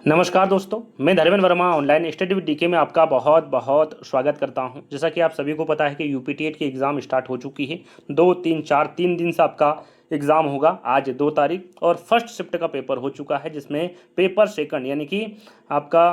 नमस्कार दोस्तों, मैं Dharmendra Verma online study with DK में आपका बहुत बहुत स्वागत करता हूं। जैसा कि आप सभी को पता है कि यूपीटीएट की एग्ज़ाम स्टार्ट हो चुकी है। 2 3 4 3 दिन से आपका एग्ज़ाम होगा। आज 2 तारीख और फर्स्ट शिफ्ट का पेपर हो चुका है, जिसमें पेपर सेकंड यानी कि आपका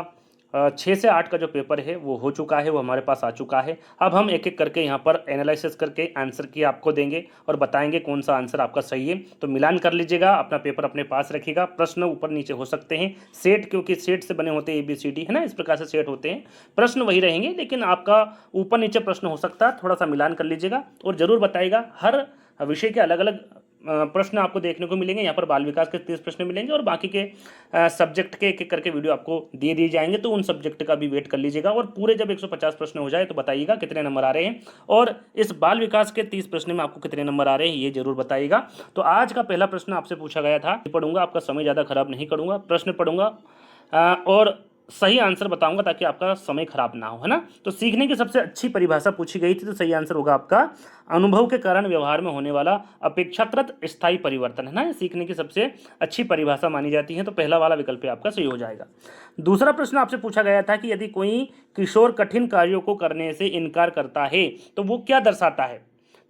6 से 8 का जो पेपर है वो हो चुका है, वो हमारे पास आ चुका है। अब हम एक एक करके यहाँ पर एनालिसिस करके आंसर की आपको देंगे और बताएंगे कौन सा आंसर आपका सही है। तो मिलान कर लीजिएगा, अपना पेपर अपने पास रखिएगा। प्रश्न ऊपर नीचे हो सकते हैं, सेट क्योंकि सेट से बने होते हैं ABCD है ना, इस प्रकार से सेट होते हैं। प्रश्न वही रहेंगे लेकिन आपका ऊपर नीचे प्रश्न हो सकता है। थोड़ा सा मिलान कर लीजिएगा और ज़रूर बताइएगा। हर विषय के अलग अलग प्रश्न आपको देखने को मिलेंगे। यहाँ पर बाल विकास के 30 प्रश्न मिलेंगे और बाकी के सब्जेक्ट के एक एक करके वीडियो आपको दे दिए जाएंगे, तो उन सब्जेक्ट का भी वेट कर लीजिएगा। और पूरे जब 150 प्रश्न हो जाए तो बताइएगा कितने नंबर आ रहे हैं, और इस बाल विकास के 30 प्रश्न में आपको कितने नंबर आ रहे हैं ये जरूर बताइएगा। तो आज का पहला प्रश्न आपसे पूछा गया था, पढ़ूंगा, आपका समय ज़्यादा खराब नहीं करूँगा, प्रश्न पढ़ूंगा और सही आंसर बताऊंगा ताकि आपका समय खराब ना हो, है ना। तो सीखने की सबसे अच्छी परिभाषा पूछी गई थी, तो सही आंसर होगा आपका अनुभव के कारण व्यवहार में होने वाला अपेक्षाकृत स्थायी परिवर्तन, है ना। सीखने की सबसे अच्छी परिभाषा मानी जाती है, तो पहला वाला विकल्प आपका सही हो जाएगा। दूसरा प्रश्न आपसे पूछा गया था कि यदि कोई किशोर कठिन कार्यों को करने से इनकार करता है तो वो क्या दर्शाता है।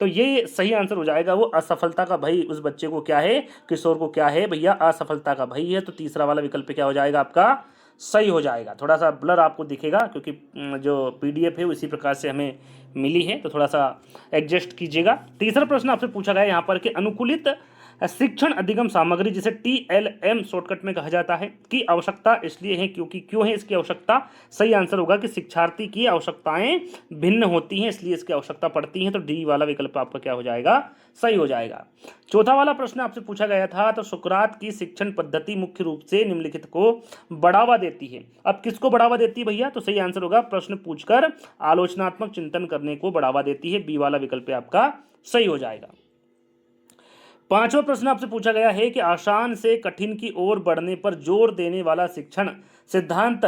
तो ये सही आंसर हो जाएगा, वो असफलता का भय उस बच्चे को क्या है, किशोर को क्या है भैया, असफलता का भय है। तो तीसरा वाला विकल्प क्या हो जाएगा आपका सही हो जाएगा। थोड़ा सा ब्लर आपको दिखेगा क्योंकि जो PDF है उसी प्रकार से हमें मिली है, तो थोड़ा सा एडजस्ट कीजिएगा। तीसरा प्रश्न आपसे पूछा गया यहाँ पर कि अनुकूलित शिक्षण अधिगम सामग्री, जिसे TLM शॉर्टकट में कहा जाता है, की आवश्यकता इसलिए है क्योंकि, क्यों है इसकी आवश्यकता। सही आंसर होगा कि शिक्षार्थी की आवश्यकताएं भिन्न होती हैं इसलिए इसकी आवश्यकता पड़ती है। तो डी वाला विकल्प आपका क्या हो जाएगा, सही हो जाएगा। चौथा वाला प्रश्न आपसे पूछा गया था, तो सुकरात की शिक्षण पद्धति मुख्य रूप से निम्नलिखित को बढ़ावा देती है। अब किसको बढ़ावा देती है भैया, तो सही आंसर होगा प्रश्न पूछकर आलोचनात्मक चिंतन करने को बढ़ावा देती है। बी वाला विकल्प आपका सही हो जाएगा। पांचवा प्रश्न आपसे पूछा गया है कि आसान से कठिन की ओर बढ़ने पर जोर देने वाला शिक्षण सिद्धांत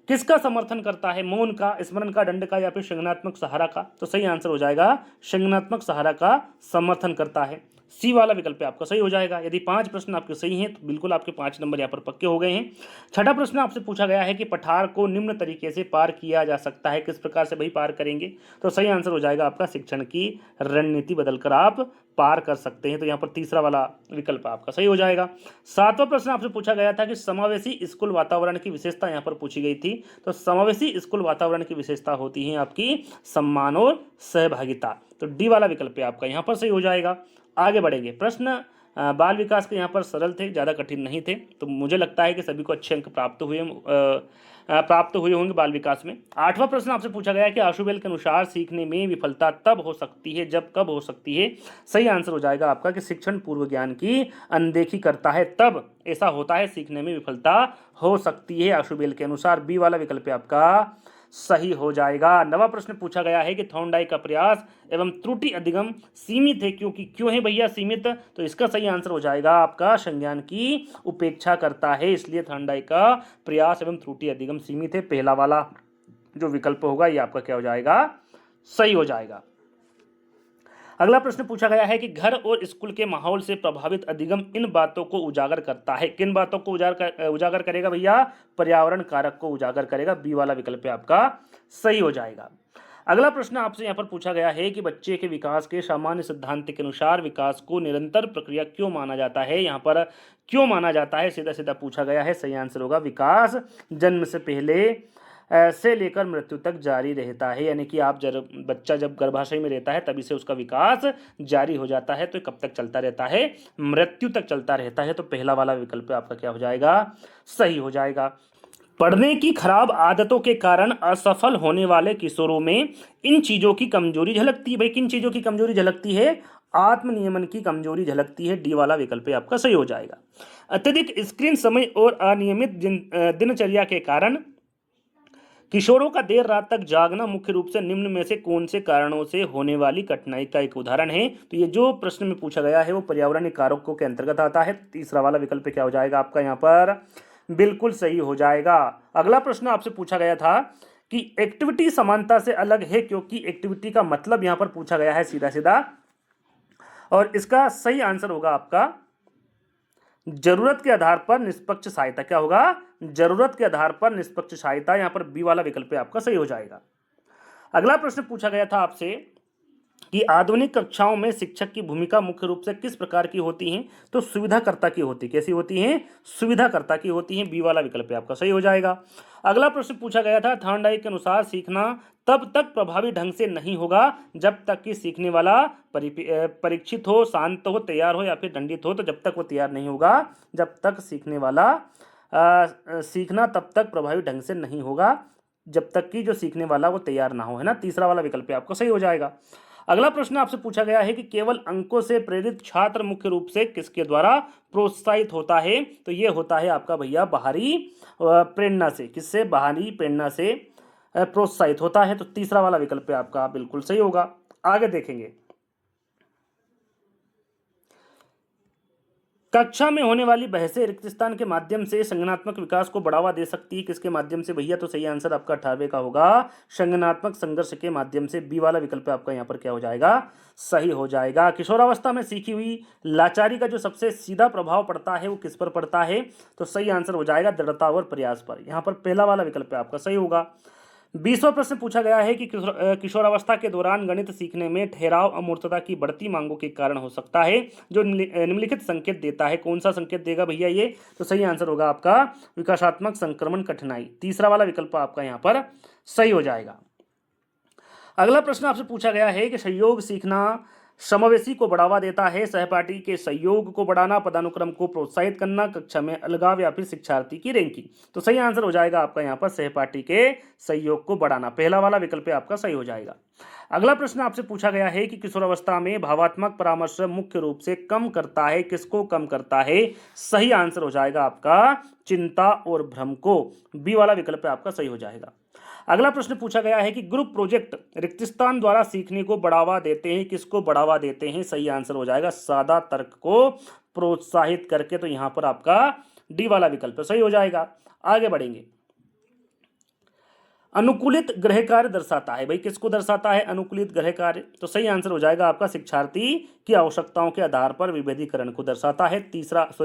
किसका समर्थन करता है, मौन का, स्मरण का, दंड का, या फिर संज्ञानात्मक सहारा का। तो सही आंसर हो जाएगा संज्ञानात्मक सहारा का समर्थन करता है। सी वाला विकल्प आपका सही हो जाएगा। यदि 5 प्रश्न आपके सही हैं तो बिल्कुल आपके 5 नंबर यहाँ पर पक्के हो गए हैं। छठा प्रश्न आपसे पूछा गया है कि पठार को निम्न तरीके से पार किया जा सकता है, किस प्रकार से भाई पार करेंगे। तो सही आंसर हो जाएगा आपका शिक्षण की रणनीति बदलकर आप पार कर सकते हैं। तो यहाँ पर तीसरा वाला विकल्प आपका सही हो जाएगा। सातवां प्रश्न आपसे पूछा गया था कि समावेशी स्कूल वातावरण की विशेषता यहाँ पर पूछी गई थी। तो समावेशी स्कूल वातावरण की विशेषता होती है आपकी सम्मान और सहभागिता। तो डी वाला विकल्प आपका यहाँ पर सही हो जाएगा। आगे बढ़ेंगे। प्रश्न बाल विकास के यहाँ पर सरल थे, ज़्यादा कठिन नहीं थे, तो मुझे लगता है कि सभी को अच्छे अंक प्राप्त हुए होंगे बाल विकास में। आठवां प्रश्न आपसे पूछा गया कि आशुबेल के अनुसार सीखने में विफलता तब हो सकती है जब, कब हो सकती है। सही आंसर हो जाएगा आपका कि शिक्षण पूर्व ज्ञान की अनदेखी करता है तब ऐसा होता है, सीखने में विफलता हो सकती है आशुबेल के अनुसार। बी वाला विकल्प आपका सही हो जाएगा। नवा प्रश्न पूछा गया है कि थॉर्नडाइक का प्रयास एवं त्रुटि अधिगम सीमित है, क्योंकि क्यों है भैया सीमित। तो इसका सही आंसर हो जाएगा आपका संज्ञान की उपेक्षा करता है, इसलिए थॉर्नडाइक का प्रयास एवं त्रुटि अधिगम सीमित है। पहला वाला जो विकल्प होगा ये आपका क्या हो जाएगा, सही हो जाएगा। अगला प्रश्न पूछा गया है कि घर और स्कूल के माहौल से प्रभावित अधिगम इन बातों को उजागर करता है। किन बातों को उजागर करेगा भैया, पर्यावरण कारक को उजागर करेगा। बी वाला विकल्प आपका सही हो जाएगा। अगला प्रश्न आपसे यहाँ पर पूछा गया है कि बच्चे के विकास के सामान्य सिद्धांत के अनुसार विकास को निरंतर प्रक्रिया क्यों माना जाता है। यहाँ पर क्यों माना जाता है सीधा सीधा पूछा गया है। सही आंसर होगा विकास जन्म से पहले से लेकर मृत्यु तक जारी रहता है, यानी कि आप जब बच्चा जब गर्भाशय में रहता है तभी से उसका विकास जारी हो जाता है। तो कब तक चलता रहता है, मृत्यु तक चलता रहता है। तो पहला वाला विकल्प आपका क्या हो जाएगा, सही हो जाएगा। पढ़ने की खराब आदतों के कारण असफल होने वाले किशोरों में इन चीजों की कमजोरी झलकती है। भाई किन चीजों की कमजोरी झलकती है, आत्मनियमन की कमजोरी झलकती है। डी वाला विकल्प आपका सही हो जाएगा। अत्यधिक स्क्रीन समय और अनियमित दिनचर्या के कारण किशोरों का देर रात तक जागना मुख्य रूप से निम्न में से कौन से कारणों से होने वाली कठिनाई का एक उदाहरण है। तो ये जो प्रश्न में पूछा गया है वो पर्यावरणीय कारकों के अंतर्गत आता है। तीसरा वाला विकल्प क्या हो जाएगा आपका यहाँ पर, बिल्कुल सही हो जाएगा। अगला प्रश्न आपसे पूछा गया था कि एक्टिविटी समानता से अलग है, क्योंकि एक्टिविटी का मतलब यहाँ पर पूछा गया है सीधा सीधा, और इसका सही आंसर होगा आपका जरूरत के आधार पर निष्पक्ष सहायता। क्या होगा? जरूरत के आधार पर निष्पक्ष सहायता। यहां पर बी वाला विकल्प आपका सही हो जाएगा। अगला प्रश्न पूछा गया था आपसे कि आधुनिक कक्षाओं में शिक्षक की भूमिका मुख्य रूप से किस प्रकार की होती है? तो सुविधाकर्ता की होती है। कैसी होती है? सुविधाकर्ता की होती है। बी वाला विकल्प आपका सही हो जाएगा। अगला प्रश्न पूछा गया था थॉर्नडाइक के अनुसार सीखना तब तक प्रभावी ढंग से नहीं होगा जब तक कि सीखने वाला परीक्षित हो, शांत हो, तैयार हो या फिर दंडित हो। तो जब तक वो तैयार नहीं होगा, जब तक सीखने वाला सीखना तब तक प्रभावी ढंग से नहीं होगा जब तक कि जो सीखने वाला वो तैयार ना हो, है ना। तीसरा वाला विकल्प आपको सही हो जाएगा। अगला प्रश्न आपसे पूछा गया है कि केवल अंकों से प्रेरित छात्र मुख्य रूप से किसके द्वारा प्रोत्साहित होता है? तो ये होता है आपका भैया बाहरी प्रेरणा से। किससे? बाहरी प्रेरणा से प्रोत्साहित होता है। तो तीसरा वाला विकल्प आपका बिल्कुल सही होगा। आगे देखेंगे, कक्षा में होने वाली बहसें रिक्त स्थान के माध्यम से संज्ञानात्मक विकास को बढ़ावा दे सकती है। किसके माध्यम से भैया? तो सही आंसर आपका 18वें का होगा, संज्ञानात्मक संघर्ष के माध्यम से। बी वाला विकल्प आपका यहाँ पर क्या हो जाएगा? सही हो जाएगा। किशोरावस्था में सीखी हुई लाचारी का जो सबसे सीधा प्रभाव पड़ता है वो किस पर पड़ता है? तो सही आंसर हो जाएगा दृढ़ता और प्रयास पर। यहाँ पर पहला वाला विकल्प आपका सही होगा। 20वां प्रश्न पूछा गया है कि किशोरावस्था के दौरान गणित सीखने में ठहराव अमूर्तता की बढ़ती मांगों के कारण हो सकता है, जो निम्नलिखित संकेत देता है। कौन सा संकेत देगा भैया ये? तो सही आंसर होगा आपका विकासात्मक संक्रमण कठिनाई। तीसरा वाला विकल्प आपका यहाँ पर सही हो जाएगा। अगला प्रश्न आपसे पूछा गया है कि सहयोग सीखना समावेशी को बढ़ावा देता है, सहपाठी के सहयोग को बढ़ाना, पदानुक्रम को प्रोत्साहित करना, कक्षा में अलगाव या फिर शिक्षार्थी की रैंकिंग। तो सही आंसर हो जाएगा आपका यहाँ पर सहपाठी के सहयोग को बढ़ाना। पहला वाला विकल्प आपका सही हो जाएगा। अगला प्रश्न आपसे पूछा गया है कि किशोरावस्था में भावात्मक परामर्श मुख्य रूप से कम करता है। किसको कम करता है? सही आंसर हो जाएगा आपका चिंता और भ्रम को। बी वाला विकल्प आपका सही हो जाएगा। अगला प्रश्न पूछा गया है कि ग्रुप प्रोजेक्ट रिक्त स्थान द्वारा सीखने को बढ़ावा देते हैं। किसको बढ़ावा देते हैं? सही आंसर हो जाएगा सादा तर्क को प्रोत्साहित करके। तो यहां पर आपका डी वाला विकल्प सही हो जाएगा। आगे बढ़ेंगे, अनुकूलित गृह कार्य दर्शाता है। भाई किसको दर्शाता है अनुकूलित गृह कार्य? तो सही आंसर हो जाएगा आपका शिक्षार्थी की आवश्यकताओं के आधार पर विभेदीकरण को दर्शाता है।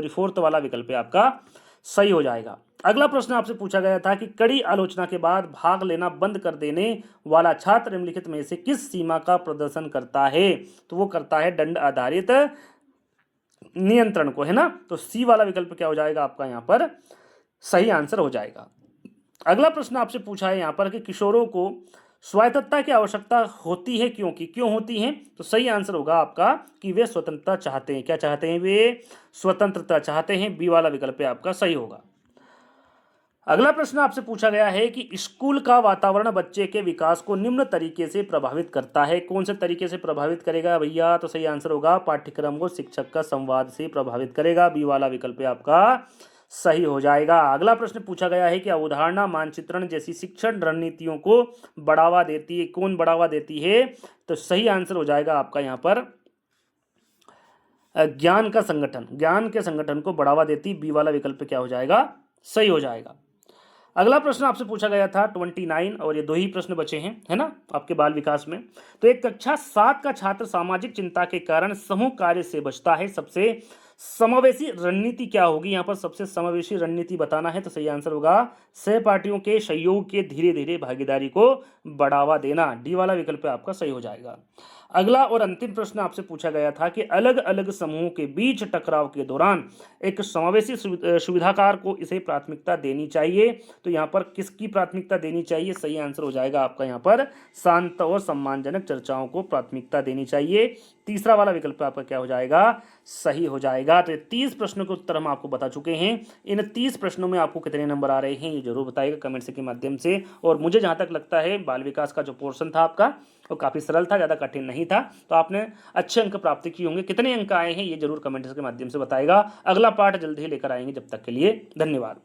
फोर्थ वाला विकल्प आपका सही हो जाएगा। अगला प्रश्न आपसे पूछा गया था कि कड़ी आलोचना के बाद भाग लेना बंद कर देने वाला छात्र निम्नलिखित में से किस सीमा का प्रदर्शन करता है? तो वो करता है दंड आधारित नियंत्रण को, है ना। तो सी वाला विकल्प क्या हो जाएगा आपका यहाँ पर सही आंसर हो जाएगा। अगला प्रश्न आपसे पूछा है यहाँ पर कि किशोरों को स्वायत्तता की आवश्यकता होती है, क्यों होती है? तो सही आंसर होगा आपका कि वे स्वतंत्रता चाहते हैं। क्या चाहते हैं? वे स्वतंत्रता चाहते हैं। बी वाला विकल्प आपका सही होगा। अगला प्रश्न आपसे पूछा गया है कि स्कूल का वातावरण बच्चे के विकास को निम्न तरीके से प्रभावित करता है। कौन से तरीके से प्रभावित करेगा भैया? तो सही आंसर होगा पाठ्यक्रम को शिक्षक का संवाद से प्रभावित करेगा। बी वाला विकल्प आपका सही हो जाएगा। अगला प्रश्न पूछा गया है कि अवधारणा मानचित्रण जैसी शिक्षण रणनीतियों को बढ़ावा देती है। कौन बढ़ावा देती है? तो सही आंसर हो जाएगा आपका यहाँ पर ज्ञान के संगठन को बढ़ावा देती। बी वाला विकल्प क्या हो जाएगा? सही हो जाएगा। अगला प्रश्न आपसे पूछा गया था 29, और ये 2 ही प्रश्न बचे हैं, है ना, आपके बाल विकास में। तो एक कक्षा 7 का छात्र सामाजिक चिंता के कारण समूह कार्य से बचता है। सबसे समावेशी रणनीति क्या होगी? यहाँ पर सबसे समावेशी रणनीति बताना है। तो सही आंसर होगा सहपाठियों के सहयोग के धीरे धीरे भागीदारी को बढ़ावा देना। डी वाला विकल्प आपका सही हो जाएगा। अगला और अंतिम प्रश्न आपसे पूछा गया था कि अलग अलग समूहों के बीच टकराव के दौरान एक समावेशी सुविधाकार को इसे प्राथमिकता देनी चाहिए। तो यहाँ पर किसकी प्राथमिकता देनी चाहिए? सही आंसर हो जाएगा आपका यहाँ पर शांत और सम्मानजनक चर्चाओं को प्राथमिकता देनी चाहिए। तीसरा वाला विकल्प आपका क्या हो जाएगा? सही हो जाएगा। तो 30 प्रश्नों के उत्तर हम आपको बता चुके हैं। इन 30 प्रश्नों में आपको कितने नंबर आ रहे हैं ये जरूर बताइएगा कमेंट्स के माध्यम से। और मुझे जहाँ तक लगता है बाल विकास का जो पोर्शन था आपका वो काफ़ी सरल था, ज़्यादा कठिन नहीं था। तो आपने अच्छे अंक प्राप्त किए होंगे। कितने अंक आए हैं ये जरूर कमेंट्स के माध्यम से बताएगा। अगला पार्ट जल्द ही लेकर आएंगे। जब तक के लिए धन्यवाद।